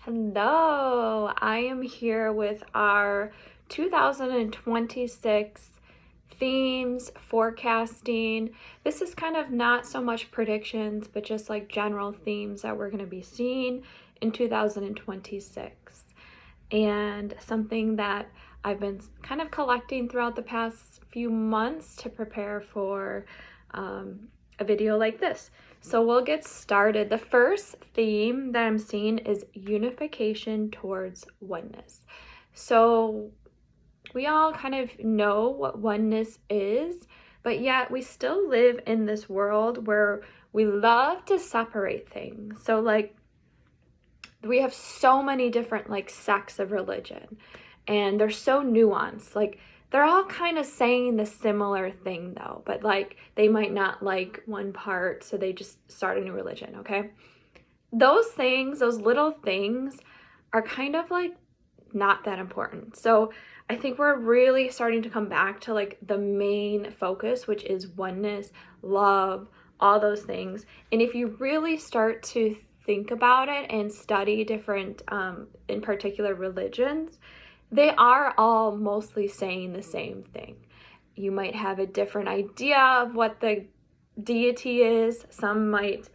Hello, I am here with our 2026 themes, forecasting. This is kind of not so much predictions, but just like general themes that we're going to be seeing in 2026. And something that I've been kind of collecting throughout the past few months to prepare for a video like this. So we'll get started. The first theme that I'm seeing is unification towards oneness. So we all kind of know what oneness is, but yet we still live in this world where we love to separate things. So like we have so many different like sects of religion, and they're so nuanced. Like they're all kind of saying the similar thing though, but like they might not like one part, so they just start a new religion, okay? Those things, those little things are kind of like not that important. So I think we're really starting to come back to like the main focus, which is oneness, love, all those things. And if you really start to think about it and study different, in particular religions, they are all mostly saying the same thing. You might have a different idea of what the deity is. Some might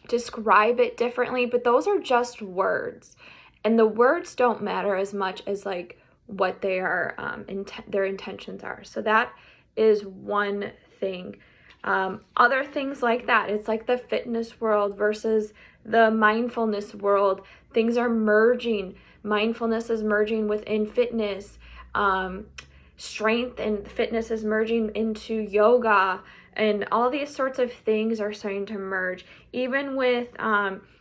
describe it differently, but those are just words. And the words don't matter as much as like what they are, their intentions are. So that is one thing. Other things like that, it's like the fitness world versus the mindfulness world. Things are merging. Mindfulness is merging within fitness. Strength and fitness is merging into yoga. And all these sorts of things are starting to merge. Even with,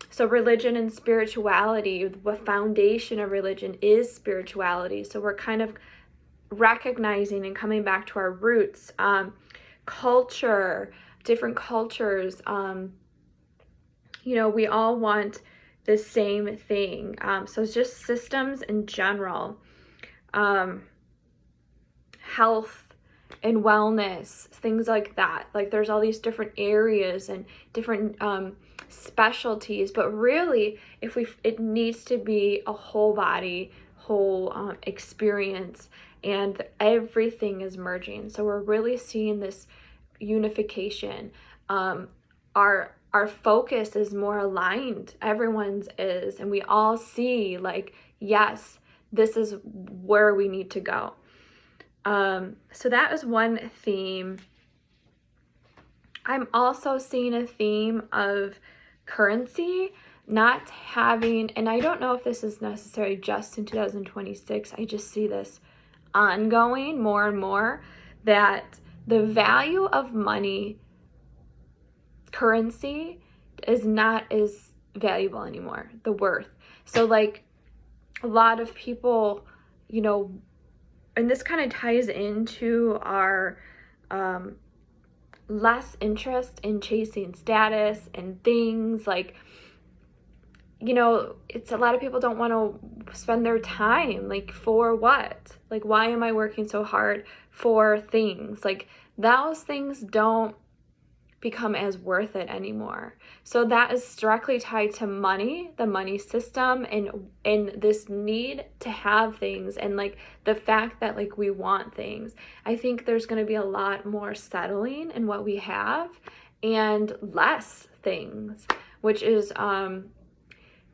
so religion and spirituality, the foundation of religion is spirituality. So we're kind of recognizing and coming back to our roots. Culture, different cultures, we all want the same thing. So it's just systems in general, health and wellness, things like that. Like there's all these different areas and different specialties, but really it needs to be a whole body, whole experience, and everything is merging. So we're really seeing this unification. Our focus is more aligned. Everyone's is, and we all see like, yes, this is where we need to go. So that is one theme. I'm also seeing a theme of currency not having, and I don't know if this is necessary just in 2026. I just see this ongoing more and more, that the value of money, currency, is not as valuable anymore, the worth. So like a lot of people, and this kind of ties into our less interest in chasing status and things like, it's a lot of people don't want to spend their time like for what? Like, why am I working so hard for things? Like those things don't become as worth it anymore. So that is directly tied to money, the money system, and this need to have things, and like the fact that like we want things. I think there's going to be a lot more settling in what we have and less things, which is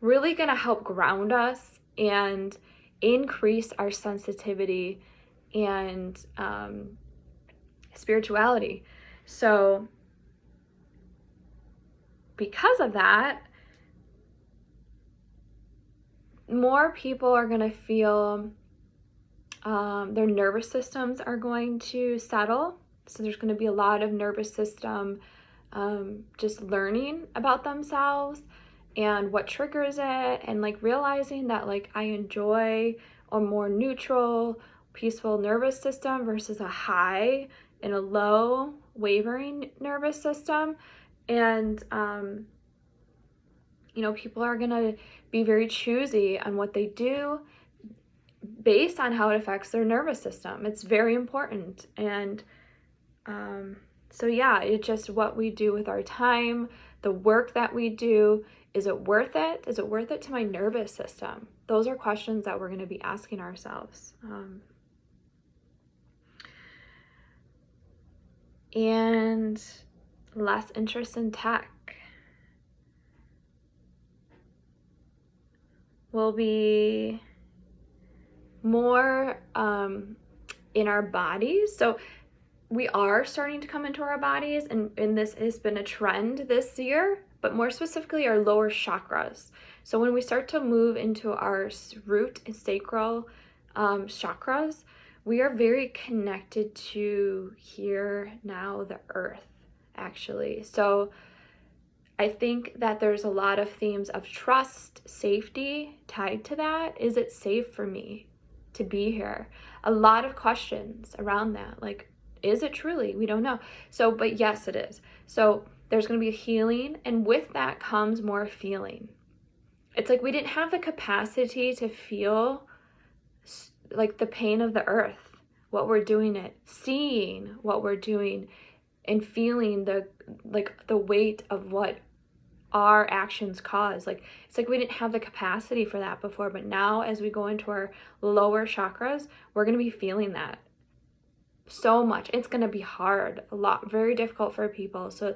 really going to help ground us and increase our sensitivity and spirituality. So because of that, more people are going to feel their nervous systems are going to settle. So there's going to be a lot of nervous system just learning about themselves and what triggers it, and like realizing that like I enjoy a more neutral, peaceful nervous system versus a high and a low, wavering nervous system. And people are gonna be very choosy on what they do based on how it affects their nervous system. It's very important. And so yeah, it's just what we do with our time, the work that we do, Is it worth it? Is it worth it to my nervous system? Those are questions that we're going to be asking ourselves. And less interest in tech. Will be more in our bodies. So we are starting to come into our bodies, and this has been a trend this year, but more specifically our lower chakras. So when we start to move into our root and sacral chakras, we are very connected to here, now, the earth, actually. So I think that there's a lot of themes of trust, safety tied to that. Is it safe for me to be here? A lot of questions around that. Like, is it truly? We don't know. So, but yes, it is. So there's going to be a healing, and with that comes more feeling. It's like we didn't have the capacity to feel like the pain of the earth, what we're doing it, seeing what we're doing, and feeling the weight of what our actions cause. Like, it's like we didn't have the capacity for that before, but now as we go into our lower chakras, we're going to be feeling that so much. It's going to be hard, a lot, very difficult for people. So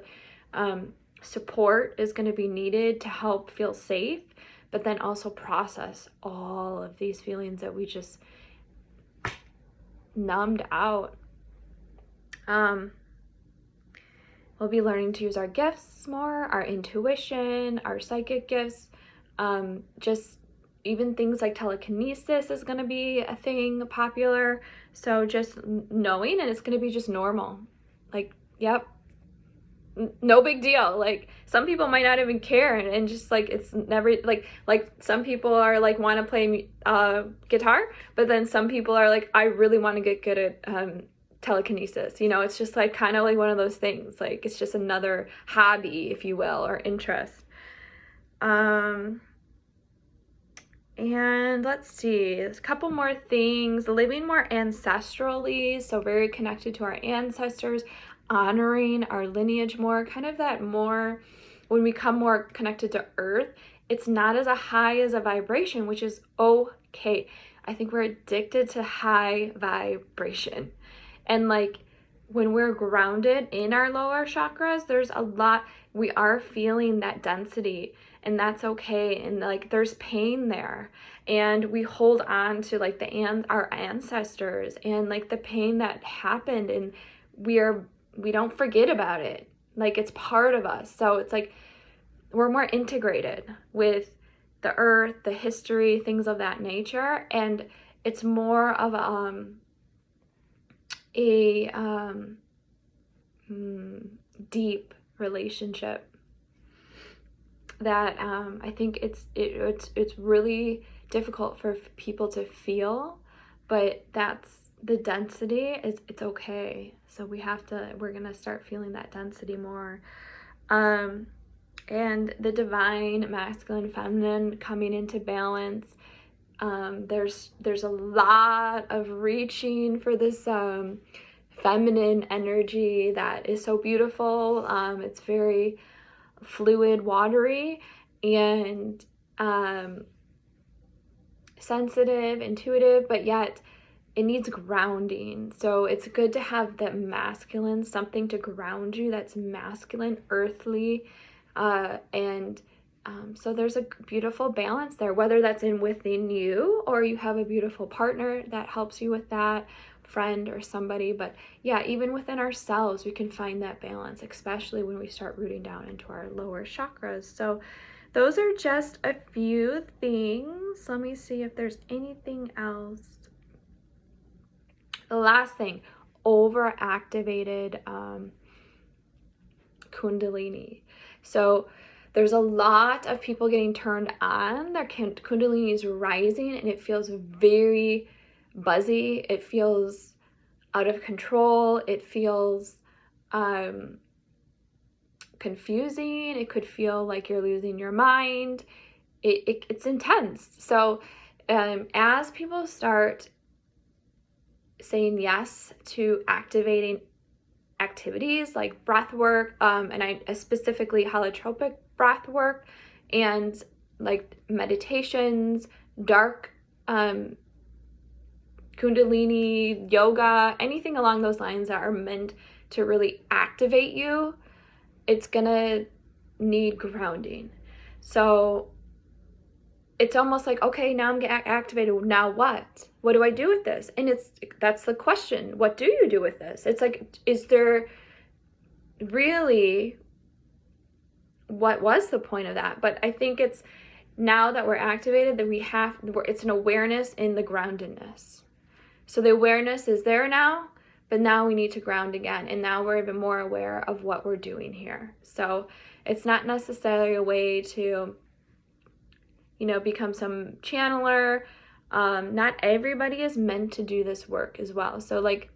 support is going to be needed to help feel safe, but then also process all of these feelings that we just numbed out. We'll be learning to use our gifts more, our intuition, our psychic gifts. Just even things like telekinesis is going to be a thing popular. So just knowing, and it's going to be just normal. Like, yep, no big deal. Like, some people might not even care, and just like it's never like some people are like want to play guitar, but then some people are like, I really want to get good at telekinesis. You know, it's just like kind of like one of those things. Like, it's just another hobby, if you will, or interest. And let's see, there's a couple more things. Living more ancestrally, so very connected to our ancestors, honoring our lineage more, kind of that more, when we come more connected to earth, it's not as high as a vibration, which is okay. I think we're addicted to high vibration. And like when we're grounded in our lower chakras, there's a lot, we are feeling that density, and that's okay. And like there's pain there, and we hold on to like our ancestors and like the pain that happened, and we don't forget about it. Like, it's part of us. So it's like we're more integrated with the earth, the history, things of that nature, and it's more of a deep relationship that I think it's really difficult for people to feel, but that's the density. It's okay. So we're gonna start feeling that density more, and the divine, masculine, feminine coming into balance. There's a lot of reaching for this feminine energy that is so beautiful. It's very fluid, watery, and sensitive, intuitive, but yet it needs grounding. So it's good to have that masculine, something to ground you that's masculine, earthly, and so there's a beautiful balance there, whether that's within you or you have a beautiful partner that helps you with that, friend or somebody. But yeah, even within ourselves, we can find that balance, especially when we start rooting down into our lower chakras. So those are just a few things. Let me see if there's anything else. The last thing, overactivated kundalini. So there's a lot of people getting turned on. Their kundalini is rising, and it feels very buzzy. It feels out of control. It feels confusing. It could feel like you're losing your mind. It's intense. So as people start saying yes to activating activities like breath work, and I specifically holotropic breath work and like meditations, dark kundalini, yoga, anything along those lines that are meant to really activate you, it's gonna need grounding. So it's almost like, okay, now I'm getting activated. Now what? What do I do with this? And that's the question. What do you do with this? It's like, is there really, what was the point of that? But I think it's now that we're activated that it's an awareness in the groundedness. So the awareness is there now, but now we need to ground again. And now we're even more aware of what we're doing here. So it's not necessarily a way to, become some channeler. Not everybody is meant to do this work as well. So like,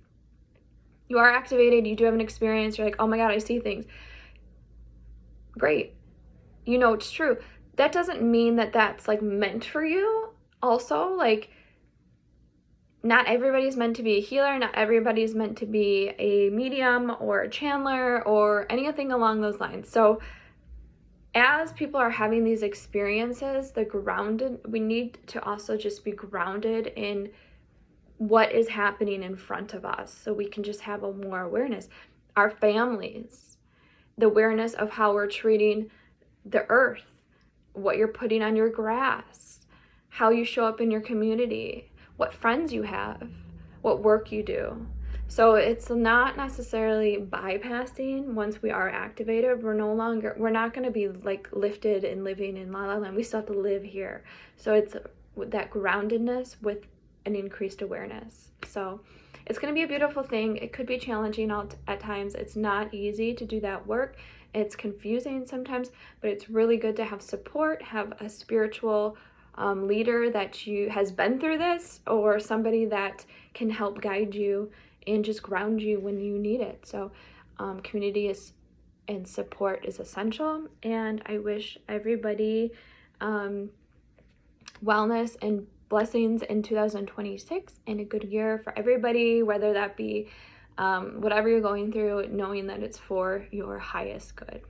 you are activated, you do have an experience, you're like, oh my God, I see things. Great. It's true. That doesn't mean that that's like meant for you. Also, like, not everybody's meant to be a healer. Not everybody's meant to be a medium or a channeler or anything along those lines. So as people are having these experiences, we need to also just be grounded in what is happening in front of us, so we can just have a more awareness. Our families, the awareness of how we're treating the earth, what you're putting on your grass, how you show up in your community, what friends you have, what work you do. So it's not necessarily bypassing. Once we are activated, we're not going to be like lifted and living in La La Land. We still have to live here. So it's that groundedness with an increased awareness. So it's going to be a beautiful thing. It could be challenging at times. It's not easy to do that work. It's confusing sometimes, but it's really good to have support, have a spiritual leader that has been through this, or somebody that can help guide you and just ground you when you need it. So community and support is essential, and I wish everybody wellness and blessings in 2026 and a good year for everybody, whether that be whatever you're going through, knowing that it's for your highest good.